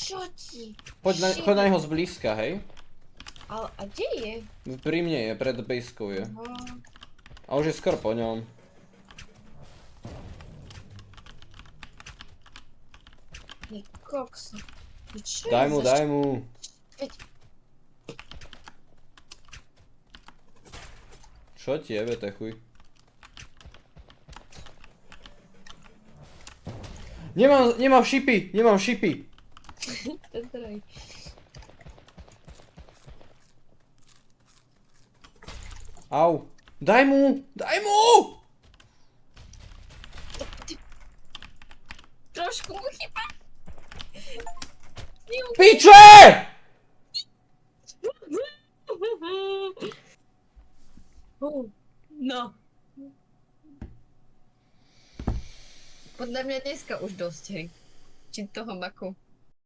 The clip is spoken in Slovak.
Čo ti? Choď na neho zblízka, hej? Ale a kde je? Pri mne je, pred bejskou je. No, A už je skoro po ňom. je kokso. Čo Daj je mu, za daj mu. Veď, Čo ti jebe, techuj? Nemám šipy, nemám šipy. Zdroj. Au. Daj mu, daj mu! Trošku mu chyba. Piče! No. Podľa mňa dneska už dosť, hej. Či toho maku.